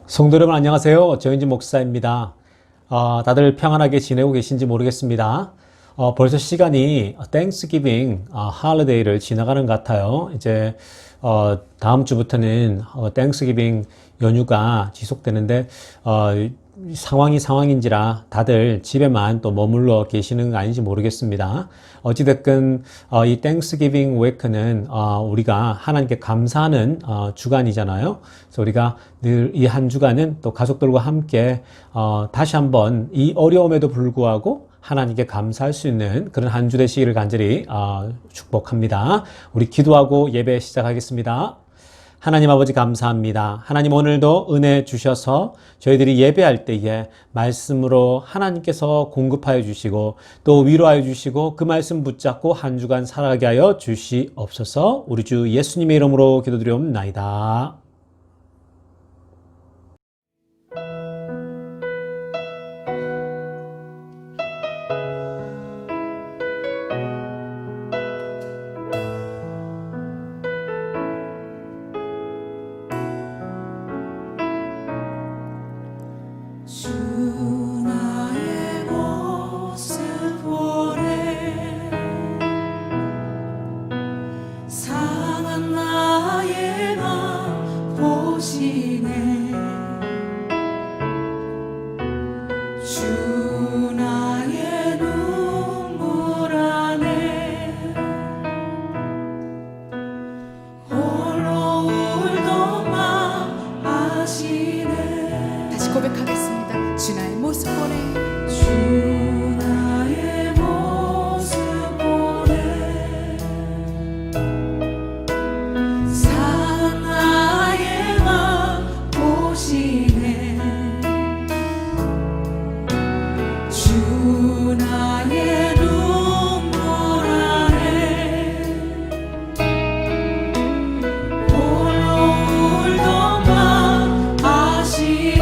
성도 여러분 안녕하세요. 정인진 목사입니다. 다들 평안하게 지내고 계신지 모르겠습니다. 벌써 시간이 땡스기빙 할리데이를 지나가는 것 같아요. 이제 다음 주부터는 땡스기빙 연휴가 지속되는데 상황이 상황인지라 다들 집에만 또 머물러 계시는 거 아닌지 모르겠습니다. 어찌됐건 이 땡스기빙 웨이크는 우리가 하나님께 감사하는 주간이잖아요. 그래서 우리가 늘 이 한 주간은 또 가족들과 함께 다시 한번 이 어려움에도 불구하고 하나님께 감사할 수 있는 그런 한 주 되시기를 간절히 축복합니다. 우리 기도하고 예배 시작하겠습니다. 하나님 아버지 감사합니다. 하나님 오늘도 은혜 주셔서 저희들이 예배할 때에 말씀으로 하나님께서 공급하여 주시고 또 위로하여 주시고 그 말씀 붙잡고 한 주간 살아가게 하여 주시옵소서. 우리 주 예수님의 이름으로 기도드리옵나이다. 주 나의 모습 보네 상한 나의 맘 보시네 주 나의 눈물 안에 홀로 울던 맘 아시네 다시 고백하겠습니다. 주 나의 모습 보네 주 나의 모습 보네 상한 나의 맘 보시네 주 나의 눈물 안에 홀로 울던 맘 아시네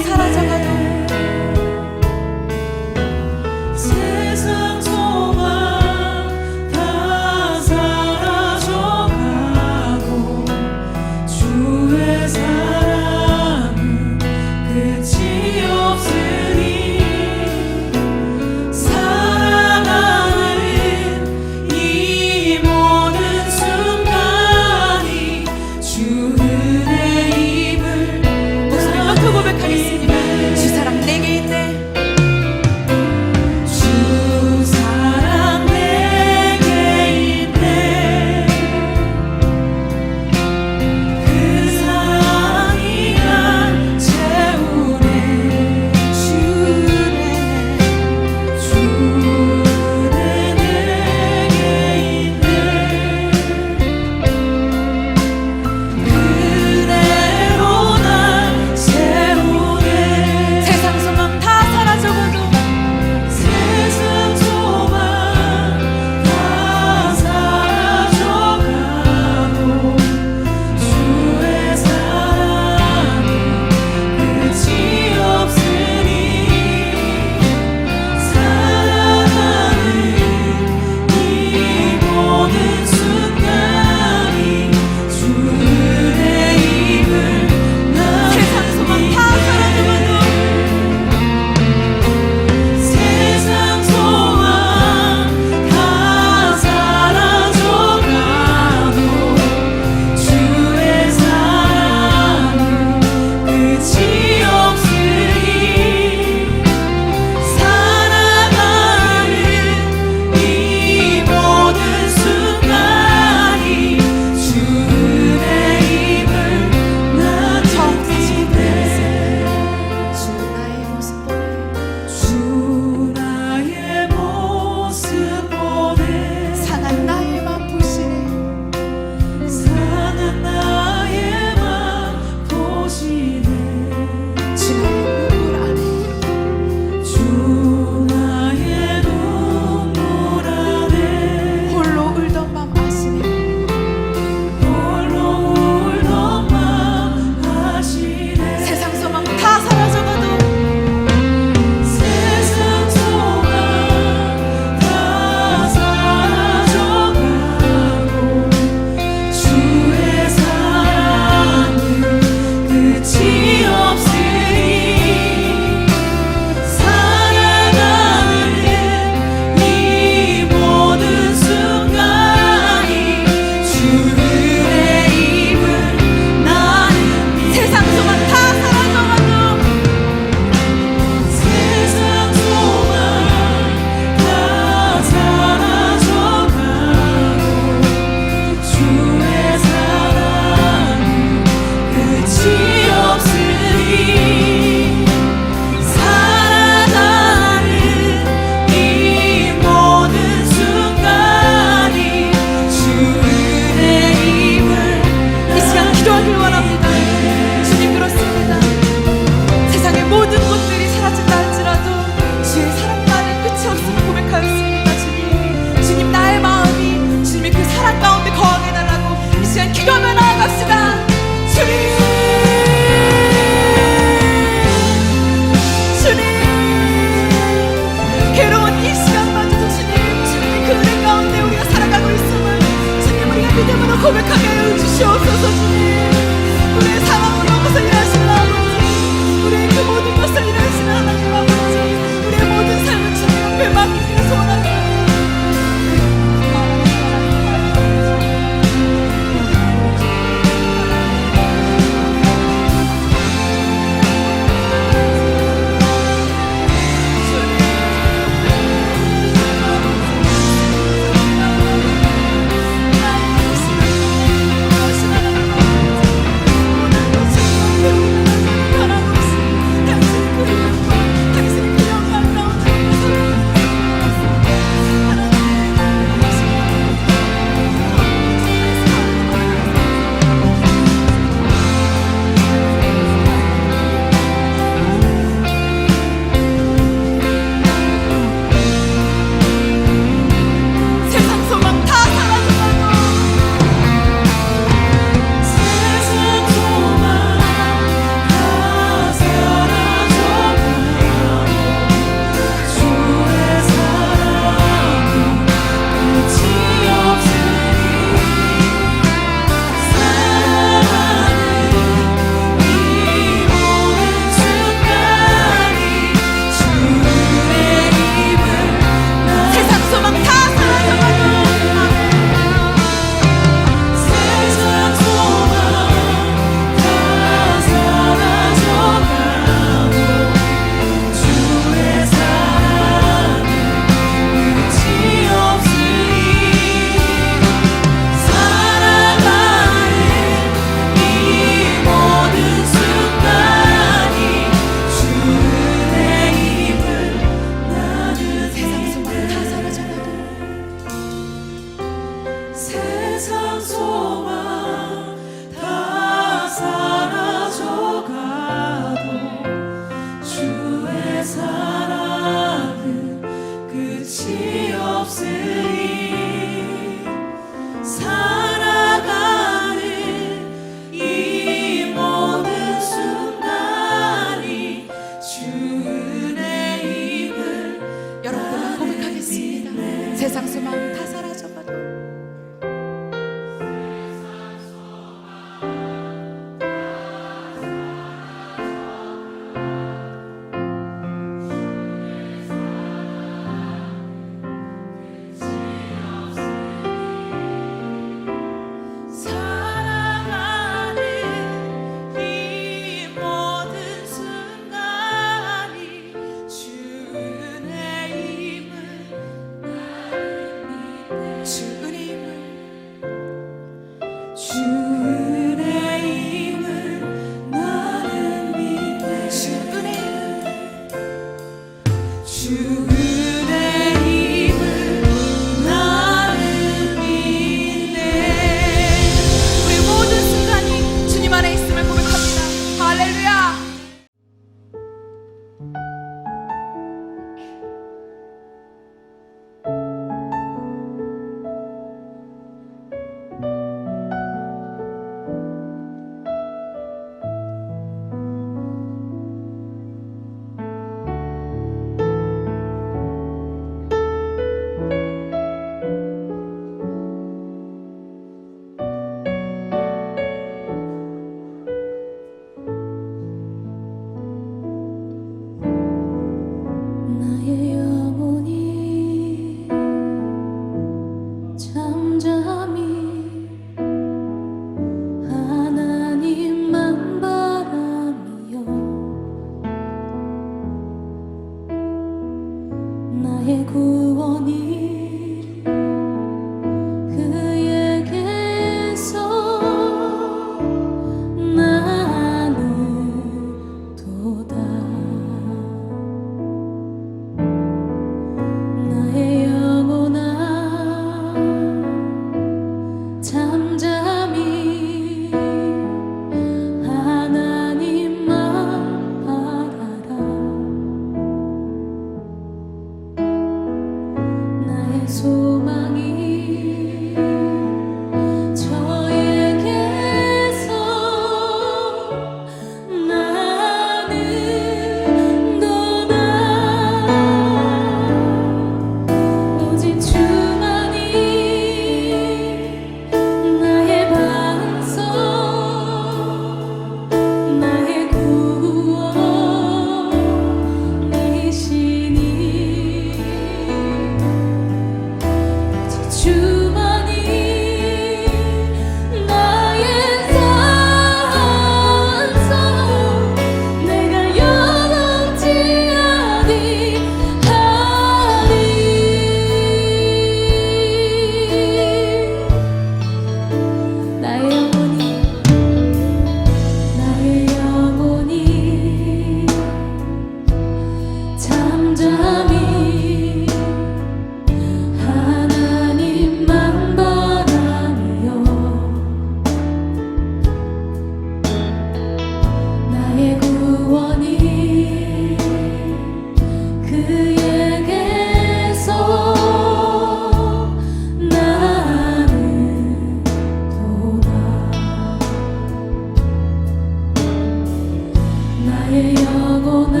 나의 영혼아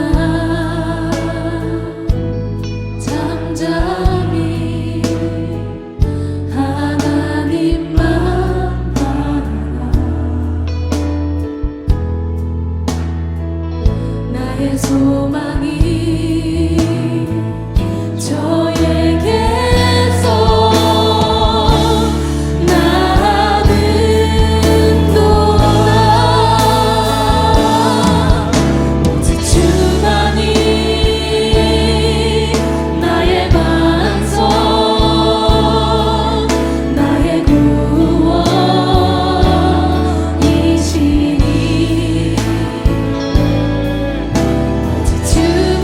잠잠히 하나님만 바라라. 나의 소망이 저에게서 나는도다. 오직 주만이 나의 반석 나의 구원이시니. 오직 주만이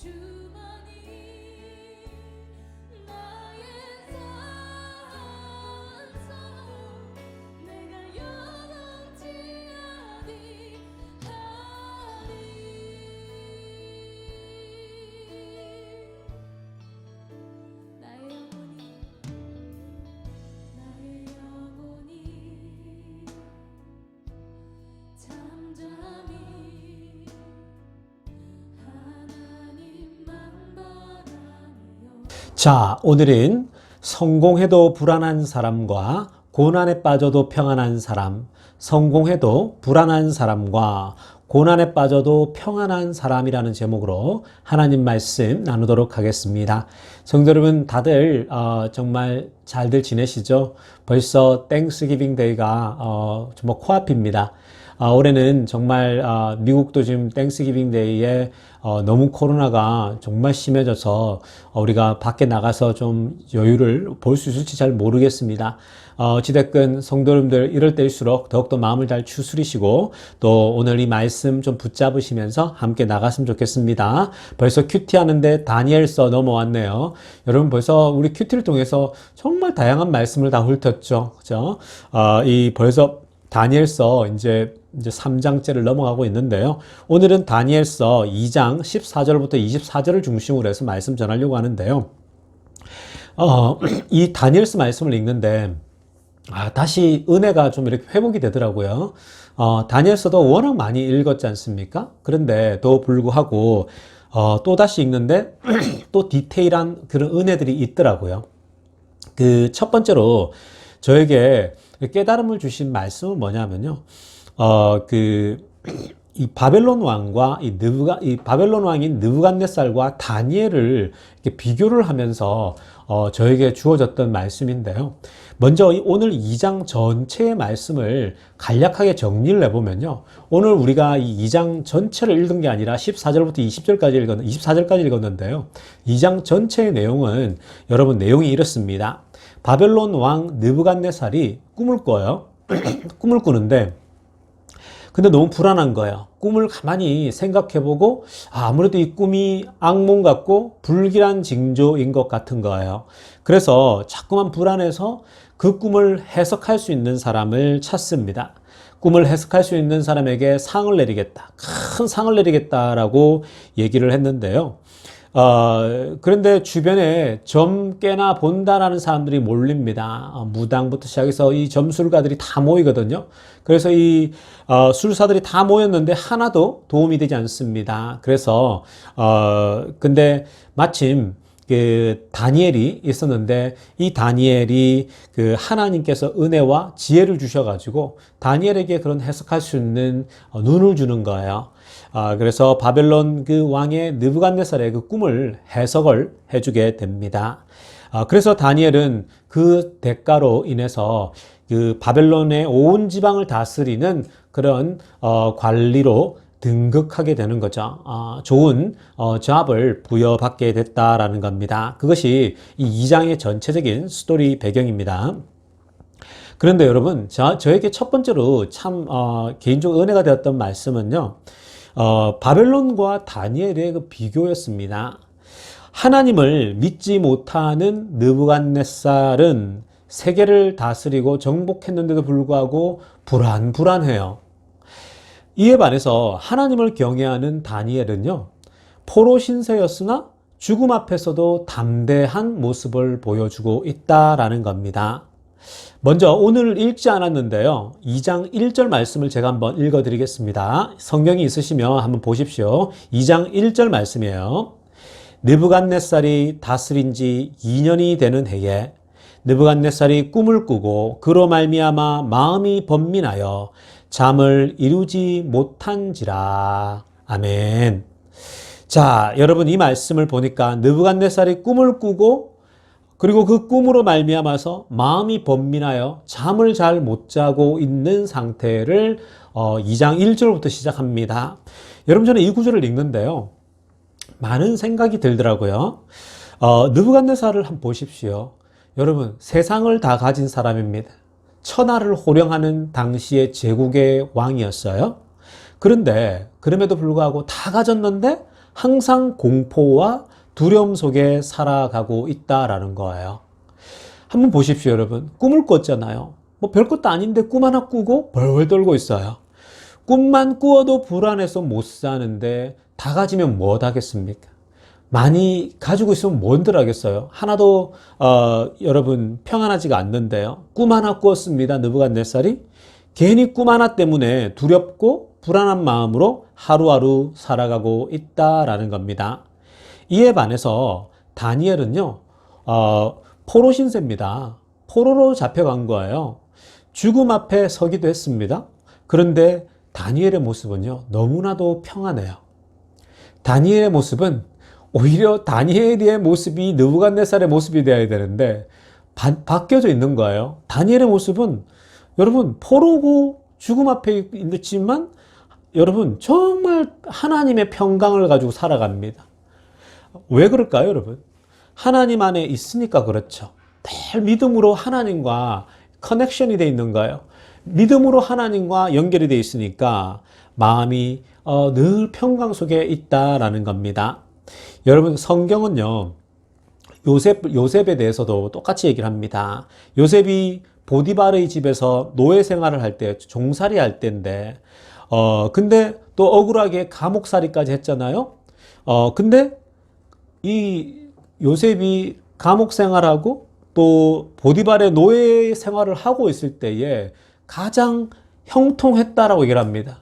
주만이 나의 산성 내가 영원치 아니하리 나의 영혼이 잠잠히 하나님만 바라며 자, 오늘은 성공해도 불안한 사람과 고난에 빠져도 평안한 사람, 성공해도 불안한 사람과 고난에 빠져도 평안한 사람이라는 제목으로 하나님 말씀 나누도록 하겠습니다. 성도 여러분, 다들 정말 잘들 지내시죠? 벌써 땡스기빙 데이가 정말 코앞입니다. 올해는 정말 미국도 지금 땡스기빙 데이에 너무 코로나가 정말 심해져서 우리가 밖에 나가서 좀 여유를 볼 수 있을지 잘 모르겠습니다. 어찌됐건 성도 여러분들 이럴 때일수록 더욱더 마음을 잘 추스리시고 또 오늘 이 말씀 좀 붙잡으시면서 함께 나갔으면 좋겠습니다. 벌써 큐티 하는데 다니엘서 넘어왔네요. 여러분 벌써 우리 큐티를 통해서 정말 다양한 말씀을 다 훑었죠. 그죠? 이 벌써 다니엘서 이제 3장째를 넘어가고 있는데요. 오늘은 다니엘서 2장 14절부터 24절을 중심으로 해서 말씀 전하려고 하는데요. 이 다니엘서 말씀을 읽는데 다시 은혜가 좀 이렇게 회복이 되더라고요. 다니엘서도 워낙 많이 읽었지 않습니까? 그런데 또 불구하고 또 다시 읽는데 또 디테일한 그런 은혜들이 있더라고요. 그 첫 번째로 저에게 깨달음을 주신 말씀은 뭐냐면요. 이 바벨론 왕과 이 바벨론 왕인 느부갓네살과 다니엘을 이렇게 비교를 하면서 저에게 주어졌던 말씀인데요. 먼저 오늘 2장 전체의 말씀을 간략하게 정리를 해보면요. 오늘 우리가 이 2장 전체를 읽은 게 아니라 14절부터 24절까지 읽었는데요. 2장 전체의 내용은 여러분 내용이 이렇습니다. 바벨론 왕 느부갓네살이 꿈을 꿔요. 꿈을 꾸는데 근데 너무 불안한 거예요. 꿈을 가만히 생각해보고 아무래도 이 꿈이 악몽 같고 불길한 징조인 것 같은 거예요. 그래서 자꾸만 불안해서 그 꿈을 해석할 수 있는 사람을 찾습니다. 꿈을 해석할 수 있는 사람에게 상을 내리겠다. 큰 상을 내리겠다라고 얘기를 했는데요. 그런데 주변에 점 깨나 본다라는 사람들이 몰립니다. 무당부터 시작해서 이 점술가들이 다 모이거든요. 그래서 이 술사들이 다 모였는데 하나도 도움이 되지 않습니다. 그래서 근데 마침 그 다니엘이 있었는데 이 다니엘이 그 하나님께서 은혜와 지혜를 주셔가지고 다니엘에게 그런 해석할 수 있는 눈을 주는 거예요. 그래서 바벨론 그 왕의 느부갓네살의 그 꿈을 해석을 해주게 됩니다. 그래서 다니엘은 그 대가로 인해서 그 바벨론의 온 지방을 다스리는 그런 관리로 등극하게 되는 거죠. 좋은 잡을 부여받게 됐다라는 겁니다. 그것이 이 2장의 전체적인 스토리 배경입니다. 그런데 여러분, 저에게 첫 번째로 참 개인적으로 은혜가 되었던 말씀은요. 바벨론과 다니엘의 그 비교였습니다. 하나님을 믿지 못하는 느부갓네살은 세계를 다스리고 정복했는데도 불구하고 불안해요. 이에 반해서 하나님을 경외하는 다니엘은요, 포로 신세였으나 죽음 앞에서도 담대한 모습을 보여주고 있다라는 겁니다. 먼저 오늘 읽지 않았는데요. 2장 1절 말씀을 제가 한번 읽어드리겠습니다. 성경이 있으시면 한번 보십시오. 2장 1절 말씀이에요. 느부갓네살이 다스린 지 2년이 되는 해에 느부갓네살이 꿈을 꾸고 그로 말미암아 마음이 번민하여 잠을 이루지 못한지라. 아멘. 자, 여러분 이 말씀을 보니까 느부갓네살이 꿈을 꾸고 그리고 그 꿈으로 말미암아서 마음이 번민하여 잠을 잘 못 자고 있는 상태를 2장 1절부터 시작합니다. 여러분 저는 이 구절을 읽는데요. 많은 생각이 들더라고요. 느부갓네살을 한번 보십시오. 여러분 세상을 다 가진 사람입니다. 천하를 호령하는 당시의 제국의 왕이었어요. 그런데 그럼에도 불구하고 다 가졌는데 항상 공포와 두려움 속에 살아가고 있다라는 거예요. 한번 보십시오, 여러분. 꿈을 꿨잖아요. 뭐 별것도 아닌데 꿈 하나 꾸고 벌벌 떨고 있어요. 꿈만 꾸어도 불안해서 못 사는데 다 가지면 뭐 하겠습니까? 많이 가지고 있으면 뭔들 하겠어요? 하나도 여러분 평안하지가 않는데요. 꿈 하나 꾸었습니다. 느부갓네살이 괜히 꿈 하나 때문에 두렵고 불안한 마음으로 하루하루 살아가고 있다라는 겁니다. 이에 반해서 다니엘은요, 포로 신세입니다. 포로로 잡혀간 거예요. 죽음 앞에 서기도 했습니다. 그런데 다니엘의 모습은요, 너무나도 평안해요. 다니엘의 모습은 오히려 다니엘의 모습이 느부갓네살의 모습이 되어야 되는데 바뀌어져 있는 거예요. 다니엘의 모습은 여러분 포로고 죽음 앞에 있지만 여러분 정말 하나님의 평강을 가지고 살아갑니다. 왜 그럴까요, 여러분? 하나님 안에 있으니까 그렇죠. 늘 믿음으로 하나님과 커넥션이 돼 있는 거예요. 믿음으로 하나님과 연결이 돼 있으니까 마음이 늘 평강 속에 있다라는 겁니다. 여러분, 성경은요, 요셉에 대해서도 똑같이 얘기를 합니다. 요셉이 보디발의 집에서 노예 생활을 할 때, 종살이 할 때인데, 근데 또 억울하게 감옥살이까지 했잖아요. 근데 이 요셉이 감옥 생활하고 또 보디발의 노예 생활을 하고 있을 때에 가장 형통했다라고 얘기를 합니다.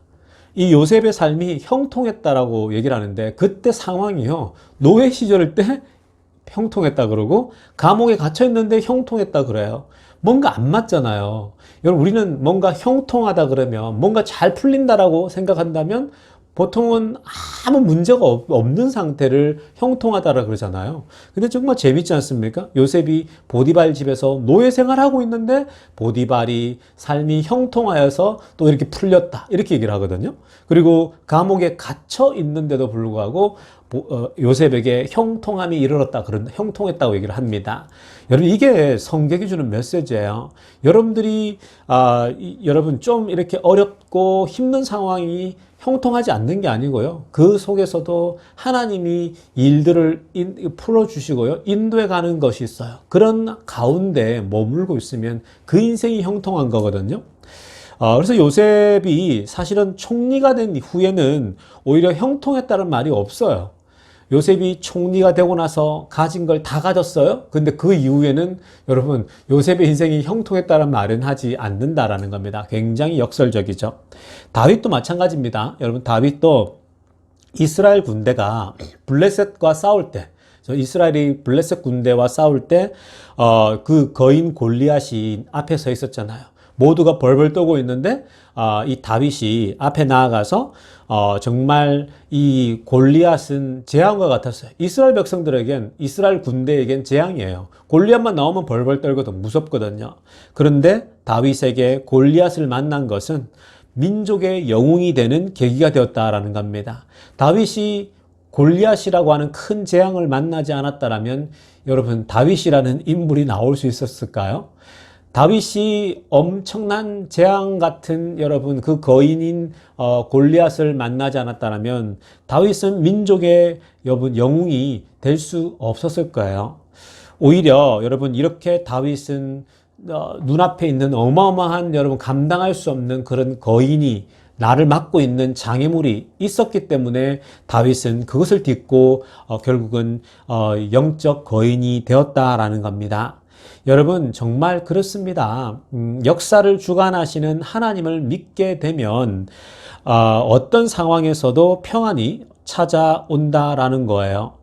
이 요셉의 삶이 형통했다라고 얘기를 하는데 그때 상황이요. 노예 시절 때 형통했다 그러고 감옥에 갇혀 있는데 형통했다 그래요. 뭔가 안 맞잖아요. 여러분 우리는 뭔가 형통하다 그러면 뭔가 잘 풀린다라고 생각한다면 보통은 아무 문제가 없는 상태를 형통하다라 그러잖아요. 근데 정말 재밌지 않습니까? 요셉이 보디발 집에서 노예 생활하고 있는데 보디발이 삶이 형통하여서 또 이렇게 풀렸다. 이렇게 얘기를 하거든요. 그리고 감옥에 갇혀 있는데도 불구하고 요셉에게 형통함이 이르렀다. 그런 형통했다고 얘기를 합니다. 여러분 이게 성경이 주는 메시지예요. 여러분들이 여러분 좀 이렇게 어렵고 힘든 상황이 형통하지 않는 게 아니고요. 그 속에서도 하나님이 일들을 풀어주시고요. 인도해 가는 것이 있어요. 그런 가운데 머물고 있으면 그 인생이 형통한 거거든요. 그래서 요셉이 사실은 총리가 된 후에는 오히려 형통했다는 말이 없어요. 요셉이 총리가 되고 나서 가진 걸 다 가졌어요. 근데 그 이후에는 여러분 요셉의 인생이 형통했다는 말은 하지 않는다라는 겁니다. 굉장히 역설적이죠. 다윗도 마찬가지입니다. 여러분 다윗도 이스라엘 군대가 블레셋과 싸울 때 이스라엘이 블레셋 군대와 싸울 때 그 거인 골리앗이 앞에 서 있었잖아요. 모두가 벌벌 떠고 있는데 이 다윗이 앞에 나아가서 정말 이 골리앗은 재앙과 같았어요. 이스라엘 백성들에겐 이스라엘 군대에겐 재앙이에요. 골리앗만 나오면 벌벌 떨거든 무섭거든요. 그런데 다윗에게 골리앗을 만난 것은 민족의 영웅이 되는 계기가 되었다라는 겁니다. 다윗이 골리앗이라고 하는 큰 재앙을 만나지 않았다라면 여러분 다윗이라는 인물이 나올 수 있었을까요? 다윗이 엄청난 재앙 같은 여러분 그 거인인 골리앗을 만나지 않았다면 다윗은 민족의 여러분 영웅이 될 수 없었을 거예요. 오히려 여러분 이렇게 다윗은 눈앞에 있는 어마어마한 여러분 감당할 수 없는 그런 거인이 나를 막고 있는 장애물이 있었기 때문에 다윗은 그것을 딛고 결국은 영적 거인이 되었다라는 겁니다. 여러분 정말 그렇습니다. 역사를 주관하시는 하나님을 믿게 되면 어떤 상황에서도 평안이 찾아온다라는 거예요.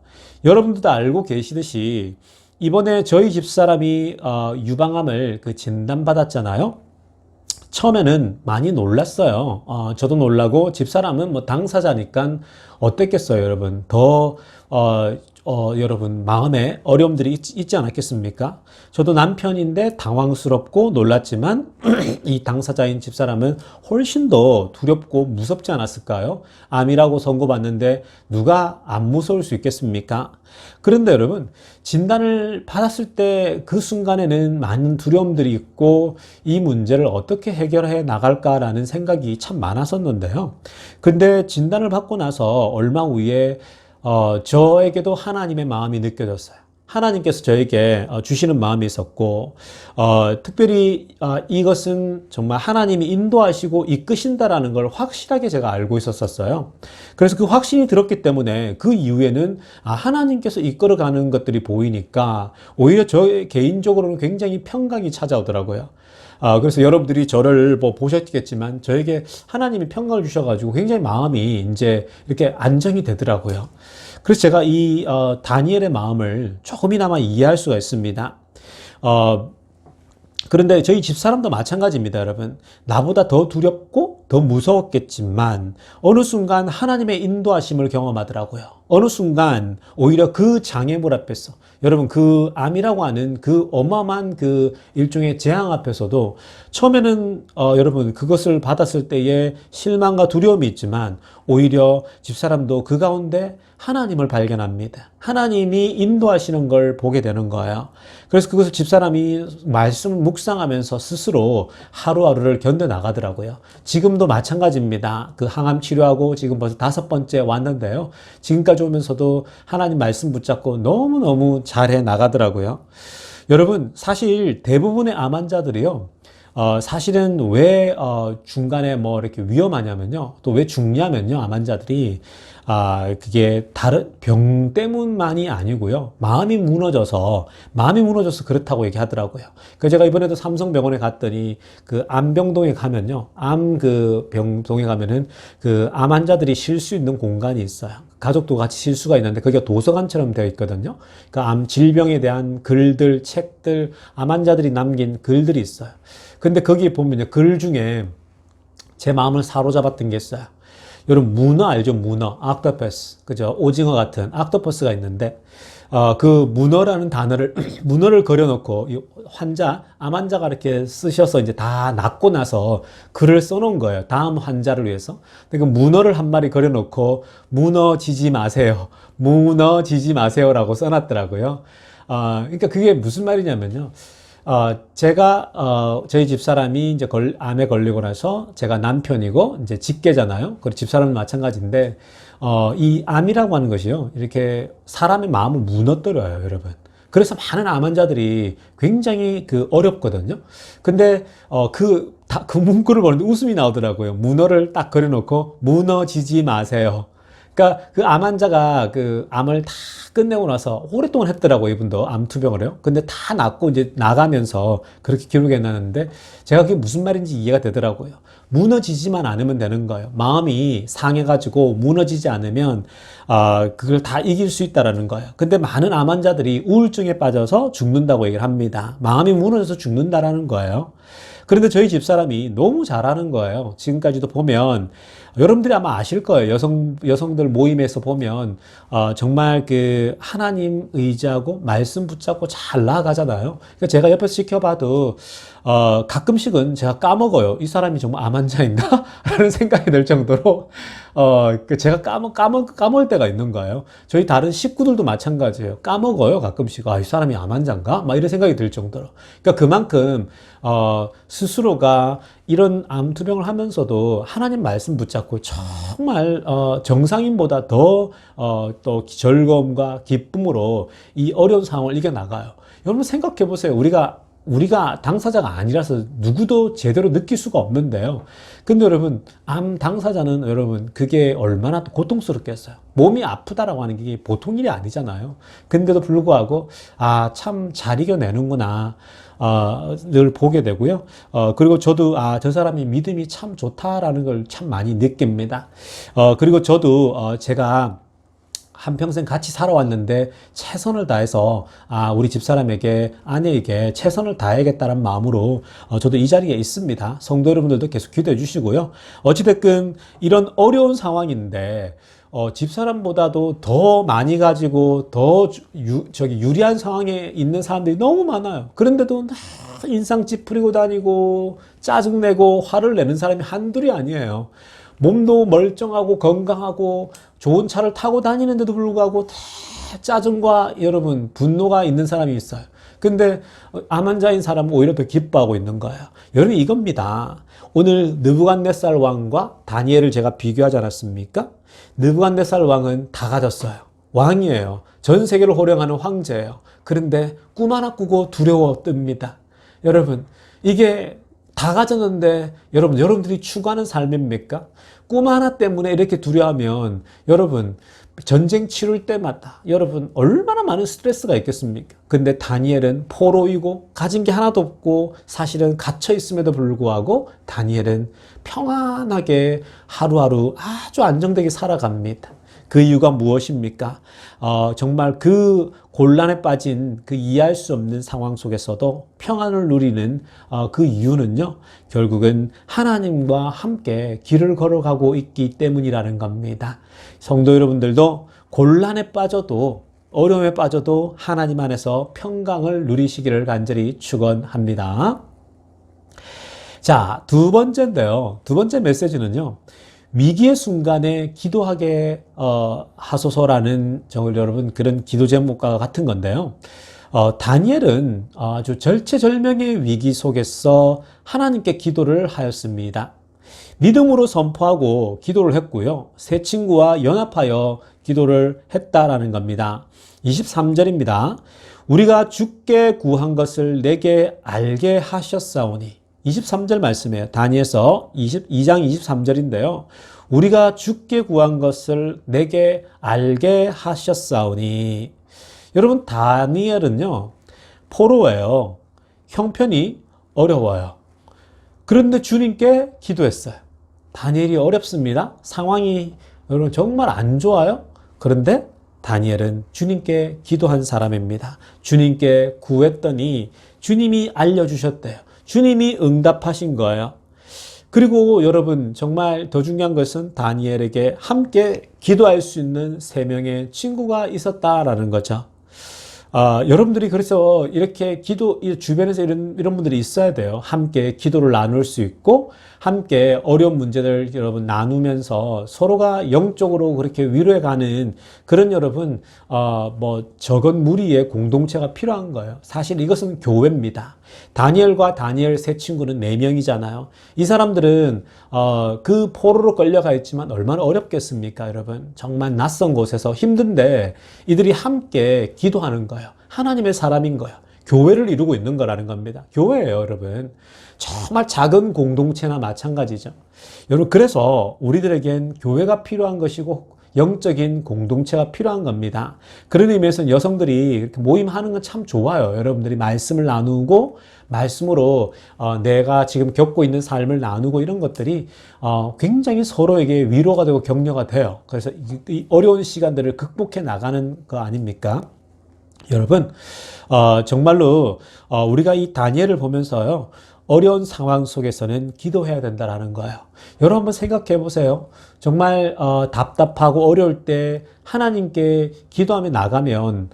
여러분들도 알고 계시듯이 이번에 저희 집사람이 유방암을 진단받았잖아요. 처음에는 많이 놀랐어요. 저도 놀라고 집사람은 뭐 당사자니까 어땠겠어요, 여러분. 더 여러분 마음에 어려움들이 있지 않았겠습니까? 저도 남편인데 당황스럽고 놀랐지만 이 당사자인 집사람은 훨씬 더 두렵고 무섭지 않았을까요? 암이라고 선고받는데 누가 안 무서울 수 있겠습니까? 그런데 여러분 진단을 받았을 때 그 순간에는 많은 두려움들이 있고 이 문제를 어떻게 해결해 나갈까라는 생각이 참 많았었는데요. 근데 진단을 받고 나서 얼마 후에 저에게도 하나님의 마음이 느껴졌어요. 하나님께서 저에게 주시는 마음이 있었고, 특별히 이것은 정말 하나님이 인도하시고 이끄신다라는 걸 확실하게 제가 알고 있었어요. 그래서 그 확신이 들었기 때문에 그 이후에는 하나님께서 이끌어가는 것들이 보이니까 오히려 저 개인적으로는 굉장히 평강이 찾아오더라고요. 그래서 여러분들이 저를 뭐 보셨겠지만 저에게 하나님이 평강을 주셔가지고 굉장히 마음이 이제 이렇게 안정이 되더라고요. 그래서 제가 이 다니엘의 마음을 조금이나마 이해할 수가 있습니다. 그런데 저희 집사람도 마찬가지입니다, 여러분. 나보다 더 두렵고 더 무서웠겠지만 어느 순간 하나님의 인도하심을 경험하더라고요. 어느 순간 오히려 그 장애물 앞에서 여러분 그 암이라고 하는 그 어마어마한 그 일종의 재앙 앞에서도 처음에는 여러분 그것을 받았을 때에 실망과 두려움이 있지만 오히려 집사람도 그 가운데 하나님을 발견합니다. 하나님이 인도하시는 걸 보게 되는 거예요. 그래서 그것을 집사람이 말씀을 묵상하면서 스스로 하루하루를 견뎌나가더라고요. 지금도 마찬가지입니다. 그 항암 치료하고 지금 벌써 5번째 왔는데요. 지금까지 오면서도 하나님 말씀 붙잡고 너무너무 잘해 나가더라고요. 여러분, 사실 대부분의 암 환자들이요. 사실은 왜 중간에 뭐 이렇게 위험하냐면요. 또 왜 죽냐면요. 암 환자들이 그게 다른 병 때문만이 아니고요. 마음이 무너져서 그렇다고 얘기하더라고요. 그래서 제가 이번에도 삼성병원에 갔더니 그 암병동에 가면요. 암 그 병동에 가면은 그 암 환자들이 쉴 수 있는 공간이 있어요. 가족도 같이 쉴 수가 있는데 거기가 도서관처럼 되어 있거든요. 그러니까 암 질병에 대한 글들, 책들, 암 환자들이 남긴 글들이 있어요. 근데 거기 보면요. 글 중에 제 마음을 사로잡았던 게 있어요. 여러분 문어 알죠? 문어, 옥토퍼스, 그죠? 오징어 같은 옥토퍼스가 있는데 그 문어라는 단어를 문어를 그려놓고 이 암 환자가 이렇게 쓰셔서 이제 다 낫고 나서 글을 써놓은 거예요. 다음 환자를 위해서. 그러니까 문어를 한 마리 그려놓고 무너지지 마세요, 무너지지 마세요라고 써놨더라고요. 그러니까 그게 무슨 말이냐면요. 제가, 저희 집사람이 이제 암에 걸리고 나서 제가 남편이고 이제 직계잖아요. 그리고 집사람은 마찬가지인데, 이 암이라고 하는 것이요. 이렇게 사람의 마음을 무너뜨려요, 여러분. 그래서 많은 암 환자들이 굉장히 어렵거든요. 근데, 그 문구를 보는데 웃음이 나오더라고요. 문어를 딱 그려놓고, 무너지지 마세요. 그러니까 그 암 환자가 그 암을 다 끝내고 나서 오랫동안 했더라고요. 이분도 암 투병을요. 근데 다 낫고 이제 나가면서 그렇게 기록해 놨는데 제가 그게 무슨 말인지 이해가 되더라고요. 무너지지만 않으면 되는 거예요. 마음이 상해가지고 무너지지 않으면 그걸 다 이길 수 있다라는 거예요. 근데 많은 암 환자들이 우울증에 빠져서 죽는다고 얘기를 합니다. 마음이 무너져서 죽는다라는 거예요. 그런데 저희 집사람이 너무 잘하는 거예요. 지금까지도 보면 여러분들이 아마 아실 거예요. 여성들 모임에서 보면 정말 그 하나님 의지하고 말씀 붙잡고 잘 나아가잖아요. 그러니까 제가 옆에서 지켜봐도 가끔씩은 제가 까먹어요. 이 사람이 정말 암 환자인가? 라는 생각이 들 정도로 제가 까먹을 때가 있는 거예요. 저희 다른 식구들도 마찬가지예요. 까먹어요. 가끔씩. 이 사람이 암 환자인가? 막 이런 생각이 들 정도로. 그러니까 그만큼 스스로가 이런 암 투병을 하면서도 하나님 말씀 붙잡고 정말 정상인보다 더 또 즐거움과 기쁨으로 이 어려운 상황을 이겨나가요. 여러분 생각해 보세요. 우리가 당사자가 아니라서 누구도 제대로 느낄 수가 없는데요. 근데 여러분, 암 당사자는 여러분, 그게 얼마나 고통스럽겠어요. 몸이 아프다라고 하는 게 보통 일이 아니잖아요. 근데도 불구하고, 참 잘 이겨내는구나. 늘 보게 되고요. 그리고 저도, 저 사람이 믿음이 참 좋다라는 걸 참 많이 느낍니다. 그리고 저도, 제가 한평생 같이 살아왔는데 최선을 다해서 우리 집사람에게 아내에게 최선을 다해야겠다는 마음으로 저도 이 자리에 있습니다. 성도 여러분들도 계속 기도해 주시고요. 어찌됐든 이런 어려운 상황인데 집사람보다도 더 많이 가지고 더 유리한 상황에 있는 사람들이 너무 많아요. 그런데도 인상 찌푸리고 다니고 짜증내고 화를 내는 사람이 한둘이 아니에요. 몸도 멀쩡하고 건강하고 좋은 차를 타고 다니는데도 불구하고 다 짜증과 여러분 분노가 있는 사람이 있어요. 근데 암 환자인 사람은 오히려 더 기뻐하고 있는 거예요. 여러분 이겁니다. 오늘 느부갓네살 왕과 다니엘을 제가 비교하지 않았습니까? 느부갓네살 왕은 다 가졌어요. 왕이에요. 전 세계를 호령하는 황제예요. 그런데 꿈 하나 꾸고 두려워 뜹니다. 여러분, 이게 다 가졌는데 여러분들이 추구하는 삶입니까? 꿈 하나 때문에 이렇게 두려워하면 여러분 전쟁 치룰 때마다 여러분 얼마나 많은 스트레스가 있겠습니까? 근데 다니엘은 포로이고 가진 게 하나도 없고 사실은 갇혀 있음에도 불구하고 다니엘은 평안하게 하루하루 아주 안정되게 살아갑니다. 그 이유가 무엇입니까? 정말 그 곤란에 빠진 그 이해할 수 없는 상황 속에서도 평안을 누리는 그 이유는요, 결국은 하나님과 함께 길을 걸어가고 있기 때문이라는 겁니다. 성도 여러분들도 곤란에 빠져도 어려움에 빠져도 하나님 안에서 평강을 누리시기를 간절히 축원합니다. 자, 두 번째인데요. 두 번째 메시지는요. 위기의 순간에 기도하게 하소서라는 여러분 그런 기도 제목과 같은 건데요. 다니엘은 아주 절체절명의 위기 속에서 하나님께 기도를 하였습니다. 믿음으로 선포하고 기도를 했고요. 세 친구와 연합하여 기도를 했다라는 겁니다. 23절입니다. 우리가 주께 구한 것을 내게 알게 하셨사오니 23절 말씀이에요. 다니엘서 22장 23절인데요. 우리가 주께 구한 것을 내게 알게 하셨사오니 여러분 다니엘은요. 포로예요. 형편이 어려워요. 그런데 주님께 기도했어요. 다니엘이 어렵습니다. 상황이 여러분 정말 안 좋아요. 그런데 다니엘은 주님께 기도한 사람입니다. 주님께 구했더니 주님이 알려주셨대요. 주님이 응답하신 거예요. 그리고 여러분 정말 더 중요한 것은 다니엘에게 함께 기도할 수 있는 3명의 친구가 있었다라는 거죠. 여러분들이 그래서 이렇게 주변에서 이런 분들이 있어야 돼요. 함께 기도를 나눌 수 있고, 함께 어려운 문제들 여러분 나누면서 서로가 영적으로 그렇게 위로해가는 그런 여러분, 적은 무리의 공동체가 필요한 거예요. 사실 이것은 교회입니다. 다니엘과 다니엘 세 친구는 4명이잖아요. 이 사람들은, 그 포로로 끌려가 있지만 얼마나 어렵겠습니까, 여러분? 정말 낯선 곳에서 힘든데 이들이 함께 기도하는 거예요. 하나님의 사람인 거예요. 교회를 이루고 있는 거라는 겁니다. 교회예요, 여러분. 정말 작은 공동체나 마찬가지죠. 여러분, 그래서 우리들에겐 교회가 필요한 것이고 영적인 공동체가 필요한 겁니다. 그런 의미에서는 여성들이 이렇게 모임하는 건 참 좋아요. 여러분들이 말씀을 나누고 말씀으로 내가 지금 겪고 있는 삶을 나누고 이런 것들이 굉장히 서로에게 위로가 되고 격려가 돼요. 그래서 이 어려운 시간들을 극복해 나가는 거 아닙니까? 여러분, 정말로 우리가 이 다니엘을 보면서요. 어려운 상황 속에서는 기도해야 된다는 거예요. 여러분 한번 생각해 보세요. 정말 답답하고 어려울 때 하나님께 기도하며 나가면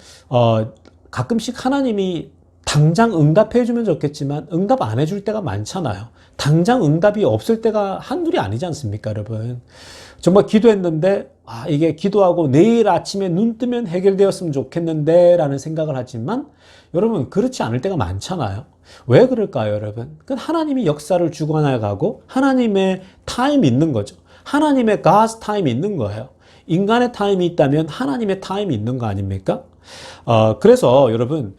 가끔씩 하나님이 당장 응답해 주면 좋겠지만 응답 안 해줄 때가 많잖아요. 당장 응답이 없을 때가 한둘이 아니지 않습니까, 여러분? 정말 기도했는데 이게 기도하고 내일 아침에 눈 뜨면 해결되었으면 좋겠는데 라는 생각을 하지만 여러분 그렇지 않을 때가 많잖아요. 왜 그럴까요, 여러분? 그건 하나님이 역사를 주관해가고 하나님의 타임이 있는 거죠. 하나님의 God's 타임이 있는 거예요. 인간의 타임이 있다면 하나님의 타임이 있는 거 아닙니까? 그래서 여러분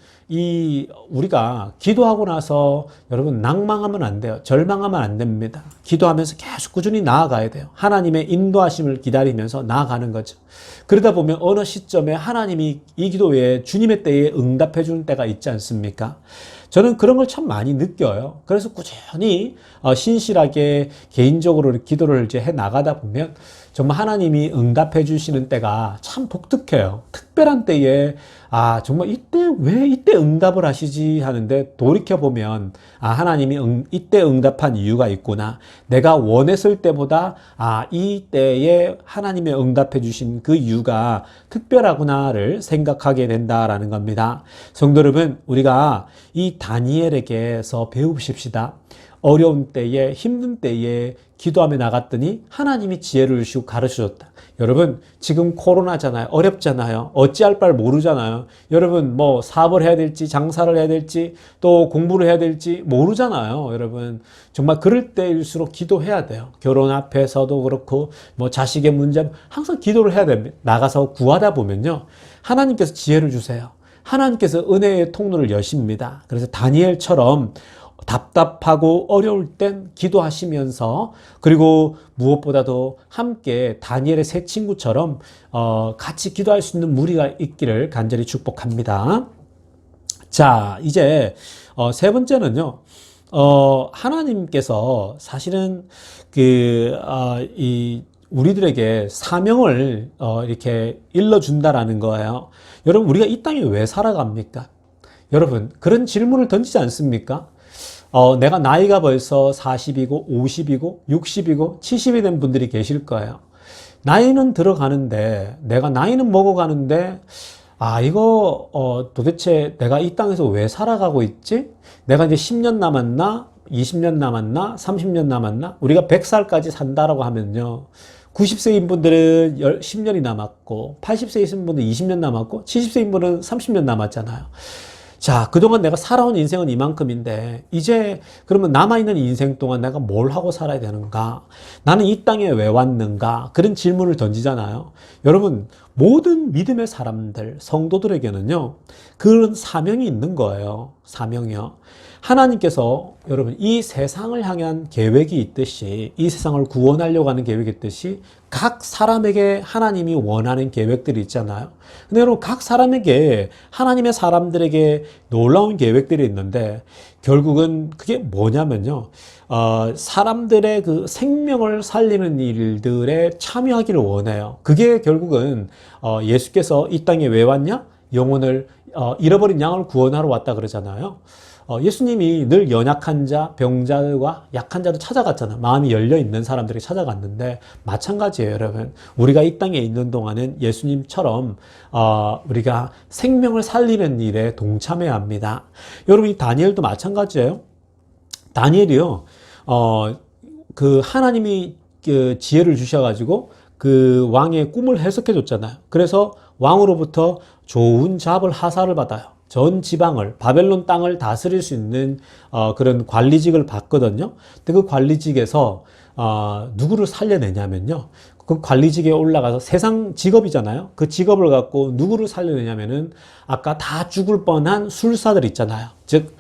우리가 기도하고 나서 여러분 낭망하면 안 돼요. 절망하면 안 됩니다. 기도하면서 계속 꾸준히 나아가야 돼요. 하나님의 인도하심을 기다리면서 나아가는 거죠. 그러다 보면 어느 시점에 하나님이 이 기도에 주님의 때에 응답해 주는 때가 있지 않습니까? 저는 그런 걸 참 많이 느껴요. 그래서 꾸준히 신실하게 개인적으로 기도를 이제 해 나가다 보면 정말 하나님이 응답해 주시는 때가 참 독특해요. 특별한 때에 정말 왜 이때 응답을 하시지 하는데 돌이켜보면 하나님이 이때 응답한 이유가 있구나. 내가 원했을 때보다 이 때에 하나님의 응답해 주신 그 이유가 특별하구나를 생각하게 된다라는 겁니다. 성도 여러분, 우리가 이 다니엘에게서 배우십시다. 어려운 때에 힘든 때에 기도하며 나갔더니 하나님이 지혜를 주시고 가르쳐줬다. 여러분, 지금 코로나잖아요. 어렵잖아요. 어찌할 바를 모르잖아요. 여러분, 뭐 사업을 해야 될지 장사를 해야 될지 또 공부를 해야 될지 모르잖아요. 여러분, 정말 그럴 때일수록 기도해야 돼요. 결혼 앞에서도 그렇고 뭐 자식의 문제 항상 기도를 해야 됩니다. 나가서 구하다 보면요, 하나님께서 지혜를 주세요. 하나님께서 은혜의 통로를 여십니다. 그래서 다니엘처럼 답답하고 어려울 땐 기도하시면서, 그리고 무엇보다도 함께 다니엘의 세 친구처럼 같이 기도할 수 있는 무리가 있기를 간절히 축복합니다. 자, 이제 세 번째는요. 하나님께서 사실은 이 우리들에게 사명을 이렇게 일러준다라는 거예요. 여러분, 우리가 이 땅에 왜 살아갑니까? 여러분, 그런 질문을 던지지 않습니까? 내가 나이가 벌써 40이고 50이고 60이고 70이 된 분들이 계실 거예요. 나이는 들어가는데, 내가 나이는 먹어가는데, 이거 도대체 내가 이 땅에서 왜 살아가고 있지? 내가 이제 10년 남았나? 20년 남았나? 30년 남았나? 우리가 100살까지 산다라고 하면요, 90세인 분들은 10년이 남았고, 80세이신 분들은 20년 남았고, 70세인 분은 30년 남았잖아요. 자, 그동안 내가 살아온 인생은 이만큼인데, 이제 그러면 남아있는 인생 동안 내가 뭘 하고 살아야 되는가? 나는 이 땅에 왜 왔는가? 그런 질문을 던지잖아요. 여러분, 모든 믿음의 사람들, 성도들에게는요, 그런 사명이 있는 거예요. 사명이요. 하나님께서 여러분, 이 세상을 향한 계획이 있듯이, 이 세상을 구원하려고 하는 계획이 있듯이 각 사람에게 하나님이 원하는 계획들이 있잖아요. 근데 여러분, 각 사람에게, 하나님의 사람들에게 놀라운 계획들이 있는데, 결국은 그게 뭐냐면요, 사람들의 그 생명을 살리는 일들에 참여하기를 원해요. 그게 결국은 예수께서 이 땅에 왜 왔냐? 영혼을 잃어버린 양을 구원하러 왔다 그러잖아요. 예수님이 늘 연약한 자, 병자들과 약한 자를 찾아갔잖아요. 마음이 열려있는 사람들이 찾아갔는데, 마찬가지예요, 여러분. 우리가 이 땅에 있는 동안은 예수님처럼 우리가 생명을 살리는 일에 동참해야 합니다. 여러분, 이 다니엘도 마찬가지예요. 다니엘이요, 그 하나님이 그 지혜를 주셔가지고 그 왕의 꿈을 해석해 줬잖아요. 그래서 왕으로부터 좋은 잡을 하사를 받아요. 전 지방을, 바벨론 땅을 다스릴 수 있는 그런 관리직을 받거든요. 근데 그 관리직에서 누구를 살려내냐면요, 그 관리직에 올라가서, 세상 직업이잖아요. 그 직업을 갖고 누구를 살려내냐면은 아까 다 죽을 뻔한 술사들 있잖아요. 즉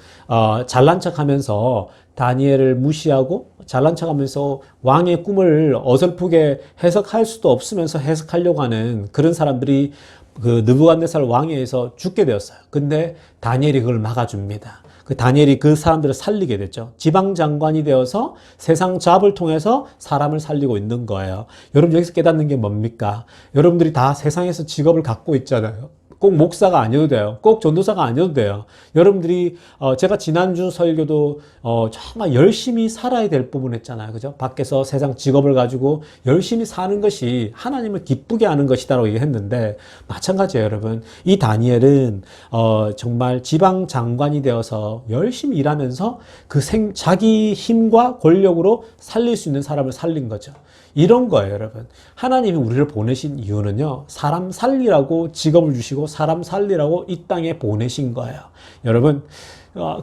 잘난 척하면서 다니엘을 무시하고, 잘난 척하면서 왕의 꿈을 어설프게 해석할 수도 없으면서 해석하려고 하는 그런 사람들이 그 느부갓네살 왕에 의해서 죽게 되었어요. 근데 다니엘이 그걸 막아줍니다. 그 다니엘이 그 사람들을 살리게 됐죠. 지방장관이 되어서 세상 잡을 통해서 사람을 살리고 있는 거예요. 여러분, 여기서 깨닫는 게 뭡니까? 여러분들이 다 세상에서 직업을 갖고 있잖아요. 꼭 목사가 아니어도 돼요. 꼭 전도사가 아니어도 돼요. 여러분들이 제가 지난주 설교도 정말 열심히 살아야 될 부분 했잖아요. 그죠? 밖에서 세상 직업을 가지고 열심히 사는 것이 하나님을 기쁘게 하는 것이다라고 얘기했는데, 마찬가지예요, 여러분. 이 다니엘은 정말 지방 장관이 되어서 열심히 일하면서 그 자기 힘과 권력으로 살릴 수 있는 사람을 살린 거죠. 이런 거예요, 여러분. 하나님이 우리를 보내신 이유는요, 사람 살리라고 직업을 주시고 사람 살리라고 이 땅에 보내신 거예요. 여러분,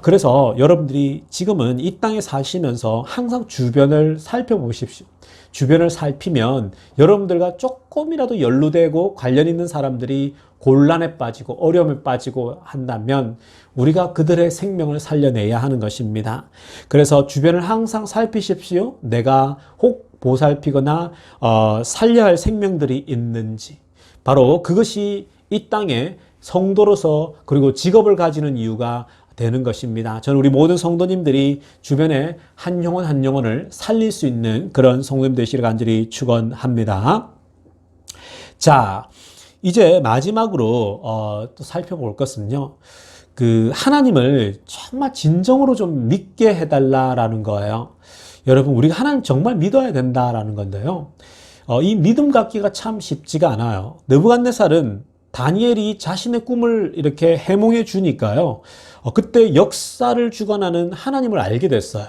그래서 여러분들이 지금은 이 땅에 사시면서 항상 주변을 살펴보십시오. 주변을 살피면 여러분들과 조금이라도 연루되고 관련 있는 사람들이 곤란에 빠지고 어려움에 빠지고 한다면 우리가 그들의 생명을 살려내야 하는 것입니다. 그래서 주변을 항상 살피십시오. 내가 혹 보살피거나 살려야 할 생명들이 있는지. 바로 그것이 이 땅에 성도로서, 그리고 직업을 가지는 이유가 되는 것입니다. 저는 우리 모든 성도님들이 주변에 한 영혼 한 영혼을 살릴 수 있는 그런 성도님 되시기를 간절히 축원합니다. 자, 이제 마지막으로 또 살펴볼 것은요, 그 하나님을 정말 진정으로 좀 믿게 해달라라는 거예요. 여러분, 우리가 하나님 정말 믿어야 된다라는 건데요, 이 믿음 갖기가 참 쉽지가 않아요. 느부갓네살은 다니엘이 자신의 꿈을 이렇게 해몽해 주니까요, 그때 역사를 주관하는 하나님을 알게 됐어요.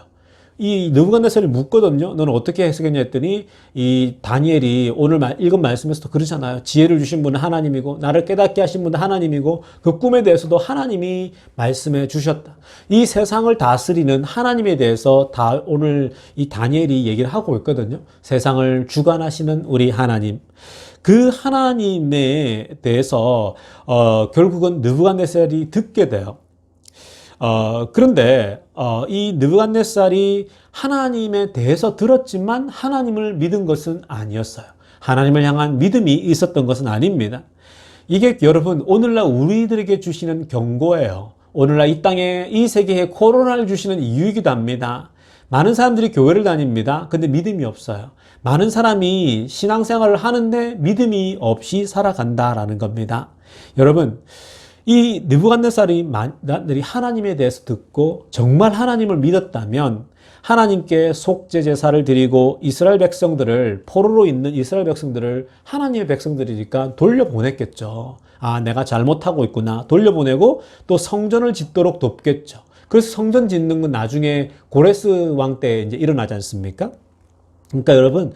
이 느부갓네살이 묻거든요. 너는 어떻게 해석했냐 했더니 이 다니엘이 오늘 읽은 말씀에서도 그러잖아요. 지혜를 주신 분은 하나님이고 나를 깨닫게 하신 분은 하나님이고 그 꿈에 대해서도 하나님이 말씀해 주셨다. 이 세상을 다스리는 하나님에 대해서 다 오늘 이 다니엘이 얘기를 하고 있거든요. 세상을 주관하시는 우리 하나님. 그 하나님에 대해서 결국은 느부갓네살이 듣게 돼요. 그런데 이 느부갓네살이 하나님에 대해서 들었지만 하나님을 믿은 것은 아니었어요. 하나님을 향한 믿음이 있었던 것은 아닙니다. 이게 여러분 오늘날 우리들에게 주시는 경고예요. 오늘날 이 땅에 이 세계에 코로나를 주시는 이유이기도 합니다. 많은 사람들이 교회를 다닙니다. 근데 믿음이 없어요. 많은 사람이 신앙생활을 하는데 믿음이 없이 살아간다라는 겁니다. 여러분 이 느부갓네살이 하나님에 대해서 듣고 정말 하나님을 믿었다면 하나님께 속죄 제사를 드리고 이스라엘 백성들을 포로로 있는 이스라엘 백성들을 하나님의 백성들이니까 돌려보냈겠죠. 아, 내가 잘못하고 있구나. 돌려보내고 또 성전을 짓도록 돕겠죠. 그래서 성전 짓는 건 나중에 고레스 왕 때 이제 일어나지 않습니까? 그러니까 여러분,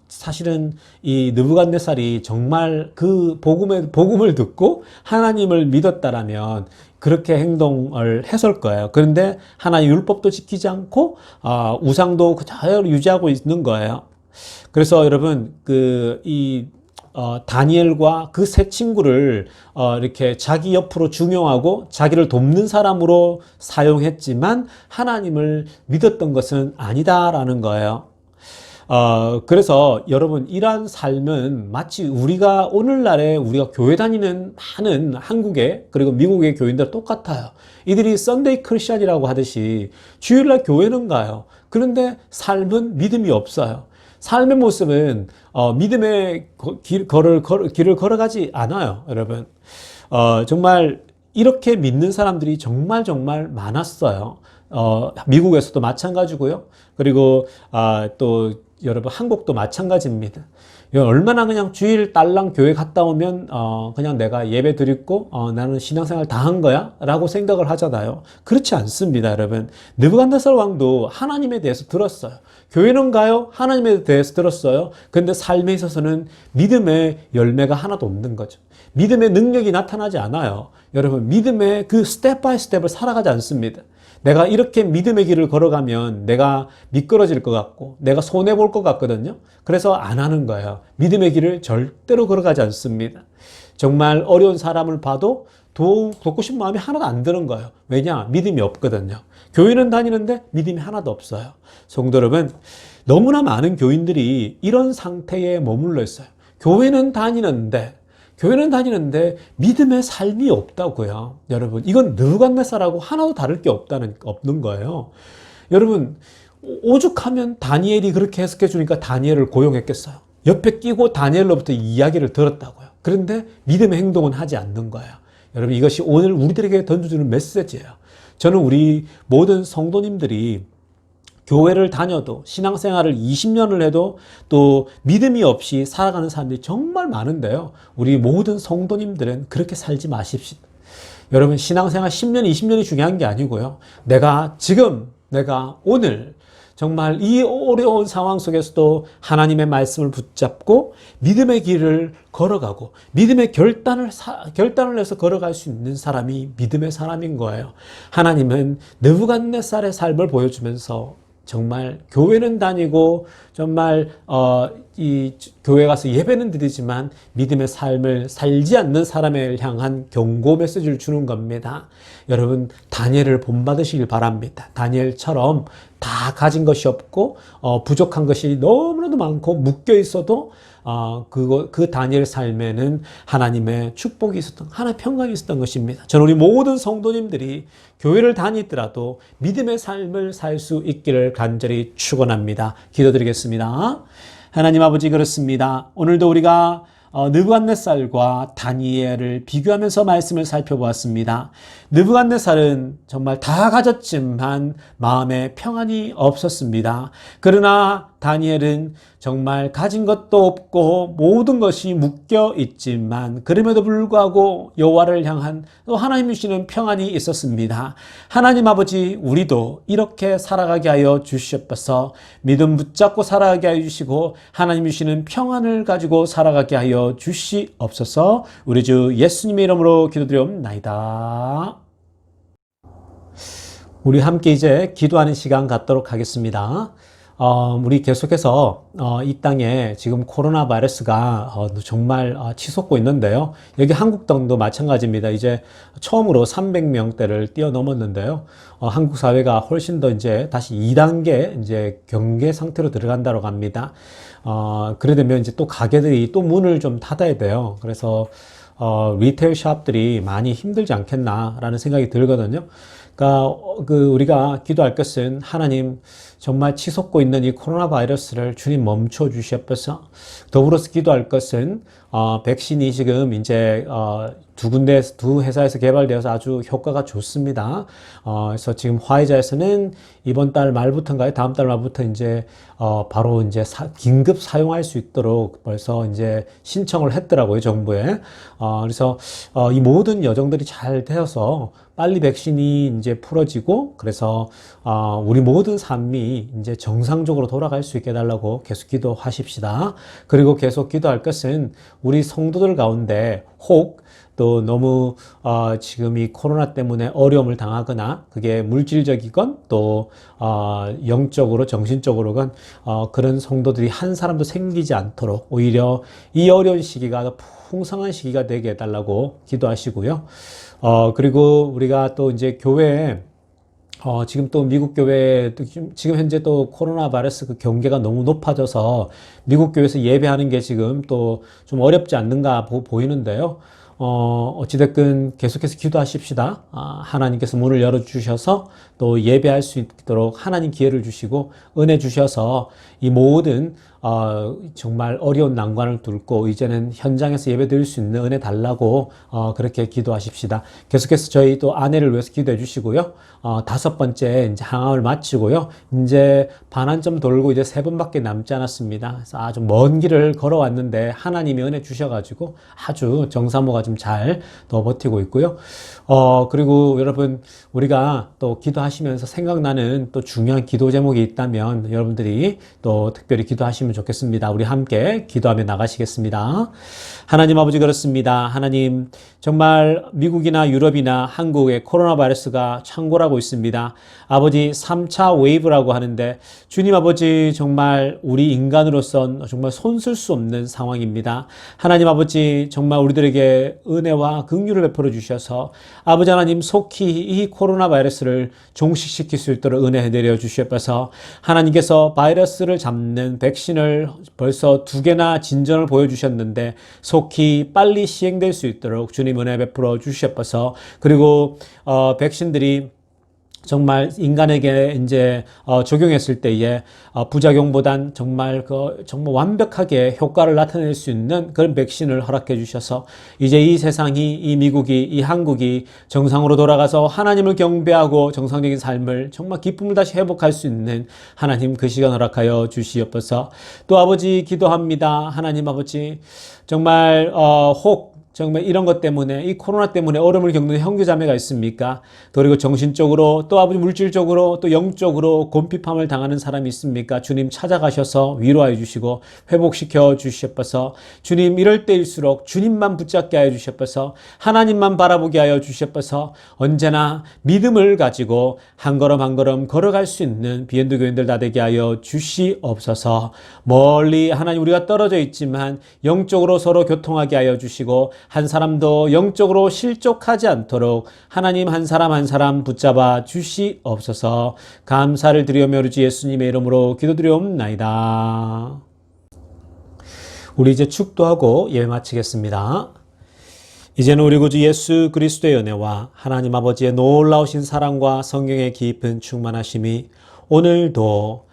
사실은 이 느부갓네살이 정말 그 복음을 듣고 하나님을 믿었다라면 그렇게 행동을 했을 거예요. 그런데 하나님 율법도 지키지 않고, 우상도 그대로 유지하고 있는 거예요. 그래서 여러분, 다니엘과 그 세 친구를 이렇게 자기 옆으로 중용하고 자기를 돕는 사람으로 사용했지만 하나님을 믿었던 것은 아니다라는 거예요. 그래서 여러분 이러한 삶은 마치 우리가 오늘날에 우리가 교회 다니는 많은 한국의 그리고 미국의 교인들 똑같아요. 이들이 썬데이 크리스천이라고 하듯이 주일날 교회는 가요. 그런데 삶은 믿음이 없어요. 삶의 모습은 믿음의 길을 걸어가지 않아요, 여러분. 정말 이렇게 믿는 사람들이 정말 많았어요. 미국에서도 마찬가지고요. 그리고 또 여러분 한국도 마찬가지입니다. 얼마나 그냥 주일 딸랑 교회 갔다 오면 그냥 내가 예배 드리고 나는 신앙생활 다 한 거야 라고 생각을 하잖아요. 그렇지 않습니다, 여러분. 느부갓네살 왕도 하나님에 대해서 들었어요. 교회는 가요? 하나님에 대해서 들었어요. 근데 삶에 있어서는 믿음의 열매가 하나도 없는 거죠. 믿음의 능력이 나타나지 않아요. 여러분, 믿음의 그 스텝 바이 스텝을 살아가지 않습니다. 내가 이렇게 믿음의 길을 걸어가면 내가 미끄러질 것 같고 내가 손해볼 것 같거든요. 그래서 안 하는 거예요. 믿음의 길을 절대로 걸어가지 않습니다. 정말 어려운 사람을 봐도 돕고 싶은 마음이 하나도 안 드는 거예요. 왜냐? 믿음이 없거든요. 교회는 다니는데 믿음이 하나도 없어요. 성도 여러분, 너무나 많은 교인들이 이런 상태에 머물러 있어요. 교회는 다니는데 믿음의 삶이 없다고요. 여러분, 이건 느부갓네살하고 하나도 다를 게 없는 거예요. 여러분, 오죽하면 다니엘이 그렇게 해석해 주니까 다니엘을 고용했겠어요. 옆에 끼고 다니엘로부터 이야기를 들었다고요. 그런데 믿음의 행동은 하지 않는 거예요. 여러분, 이것이 오늘 우리들에게 던져주는 메시지예요. 저는 우리 모든 성도님들이 교회를 다녀도 신앙생활을 20년을 해도 또 믿음이 없이 살아가는 사람들이 정말 많은데요. 우리 모든 성도님들은 그렇게 살지 마십시오. 여러분, 신앙생활 10년, 20년이 중요한 게 아니고요. 내가 오늘 정말 이 어려운 상황 속에서도 하나님의 말씀을 붙잡고 믿음의 길을 걸어가고 믿음의 결단을 해서 걸어갈 수 있는 사람이 믿음의 사람인 거예요. 하나님은 느부갓네살의 삶을 보여주면서 정말 교회는 다니고 정말 이 교회 가서 예배는 드리지만 믿음의 삶을 살지 않는 사람을 향한 경고 메시지를 주는 겁니다. 여러분, 다니엘을 본받으시길 바랍니다. 다니엘처럼 다 가진 것이 없고 부족한 것이 너무나도 많고 묶여 있어도 그 다니엘 삶에는 하나님의 축복이 있었던, 하나님의 평강이 있었던 것입니다. 저는 우리 모든 성도님들이 교회를 다니더라도 믿음의 삶을 살 수 있기를 간절히 축원합니다. 기도드리겠습니다. 하나님 아버지, 그렇습니다. 오늘도 우리가 느부갓네살과 다니엘을 비교하면서 말씀을 살펴보았습니다. 느부갓네살은 정말 다 가졌지만 마음에 평안이 없었습니다. 그러나 다니엘은 정말 가진 것도 없고 모든 것이 묶여 있지만 그럼에도 불구하고 여호와를 향한 또 하나님 주시는 평안이 있었습니다. 하나님 아버지, 우리도 이렇게 살아가게 하여 주시옵소서. 믿음 붙잡고 살아가게 하여 주시고 하나님 주시는 평안을 가지고 살아가게 하여 주시옵소서. 우리 주 예수님의 이름으로 기도드리옵나이다. 우리 함께 이제 기도하는 시간 갖도록 하겠습니다. 우리 계속해서 이 땅에 지금 코로나 바이러스가 정말 치솟고 있는데요. 여기 한국 땅도 마찬가지입니다. 이제 처음으로 300명대를 뛰어넘었는데요. 한국 사회가 훨씬 더 이제 다시 2단계 이제 경계 상태로 들어간다고 합니다. 그래 되면 이제 또 가게들이 또 문을 좀 닫아야 돼요. 그래서 리테일 샵들이 많이 힘들지 않겠나라는 생각이 들거든요. 그러니까 우리가 기도할 것은 하나님 정말 치솟고 있는 이 코로나 바이러스를 주님 멈춰 주시옵소서. 더불어서 기도할 것은 백신이 지금 이제 두 회사에서 개발되어서 아주 효과가 좋습니다. 그래서 지금 화이자에서는 이번 달 말부터인가요? 다음 달 말부터 이제 바로 이제 긴급 사용할 수 있도록 벌써 이제 신청을 했더라고요, 정부에. 그래서 이 모든 여정들이 잘 되어서 빨리 백신이 이제 풀어지고 그래서 우리 모든 삶이 이제 정상적으로 돌아갈 수 있게 해달라고 계속 기도하십시다. 그리고 계속 기도할 것은 우리 성도들 가운데 혹 또 너무 지금 이 코로나 때문에 어려움을 당하거나 그게 물질적이건 또 영적으로 정신적으로건 그런 성도들이 한 사람도 생기지 않도록 오히려 이 어려운 시기가 풍성한 시기가 되게 해달라고 기도하시고요. 그리고 우리가 또 이제 교회에 지금 또 미국 교회, 지금 현재 또 코로나 바이러스 그 경계가 너무 높아져서 미국 교회에서 예배하는 게 지금 또 좀 어렵지 않는가 보이는데요. 어찌됐든 계속해서 기도하십시다. 하나님께서 문을 열어주셔서 또 예배할 수 있도록 하나님 기회를 주시고 은혜 주셔서 이 모든 정말 어려운 난관을 뚫고 이제는 현장에서 예배 드릴 수 있는 은혜 달라고 그렇게 기도하십시다. 계속해서 저희 또 아내를 위해서 기도해 주시고요. 5번째 이제 항암을 마치고요. 이제 반환점 돌고 이제 3번밖에 남지 않았습니다. 그래서 아주 먼 길을 걸어왔는데 하나님이 은혜 주셔가지고 아주 정사모가 좀 잘 더 버티고 있고요. 그리고 여러분 우리가 또 기도하시면서 생각나는 또 중요한 기도 제목이 있다면 여러분들이 또 특별히 기도하시면 좋겠습니다. 우리 함께 기도하며 나가시겠습니다. 하나님 아버지, 그렇습니다. 하나님, 정말 미국이나 유럽이나 한국의 코로나 바이러스가 창궐하고 있습니다. 아버지, 3차 웨이브라고 하는데 주님 아버지, 정말 우리 인간으로선 정말 손쓸 수 없는 상황입니다. 하나님 아버지, 정말 우리들에게 은혜와 긍휼을 베풀어 주셔서 아버지 하나님, 속히 이 코로나 바이러스를 종식시킬 수 있도록 은혜 내려 주시옵소서. 하나님께서 바이러스를 잡는 백신을 벌써 2개나 진전을 보여주셨는데 속히 빨리 시행될 수 있도록 주님 은혜 베풀어 주시옵소서. 그리고 백신들이 정말 인간에게 이제 적용했을 때에 부작용보단 정말 정말 완벽하게 효과를 나타낼 수 있는 그런 백신을 허락해 주셔서 이제 이 세상이, 이 미국이, 이 한국이 정상으로 돌아가서 하나님을 경배하고 정상적인 삶을 정말 기쁨을 다시 회복할 수 있는 하나님 그 시간 허락하여 주시옵소서. 또 아버지 기도합니다. 하나님 아버지, 정말 혹 정말 이런 것 때문에, 이 코로나 때문에 어려움을 겪는 형제자매가 있습니까? 그리고 정신적으로 또 아버지 물질적으로 또 영적으로 곤핍함을 당하는 사람이 있습니까? 주님 찾아가셔서 위로하여 주시고 회복시켜 주시옵소서. 주님, 이럴 때일수록 주님만 붙잡게 하여 주시옵소서. 하나님만 바라보게 하여 주시옵소서. 언제나 믿음을 가지고 한 걸음 한 걸음 걸어갈 수 있는 비엔드 교인들 다 되게 하여 주시옵소서. 멀리 하나님, 우리가 떨어져 있지만 영적으로 서로 교통하게 하여 주시고 한 사람도 영적으로 실족하지 않도록 하나님 한 사람 한 사람 붙잡아 주시옵소서. 감사를 드리오며 우리 주 예수님의 이름으로 기도드리옵나이다. 우리 이제 축도하고 예배 마치겠습니다. 이제는 우리 구주 예수 그리스도의 은혜와 하나님 아버지의 놀라우신 사랑과 성령의 깊은 충만하심이 오늘도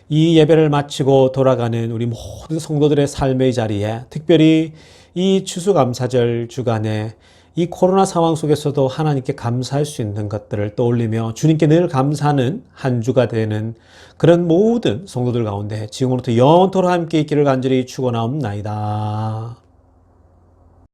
이 예배를 마치고 돌아가는 우리 모든 성도들의 삶의 자리에, 특별히 이 추수감사절 주간에 이 코로나 상황 속에서도 하나님께 감사할 수 있는 것들을 떠올리며 주님께 늘 감사하는 한 주가 되는 그런 모든 성도들 가운데 지금부터 영원토록 함께 있기를 간절히 축원하옵나이다.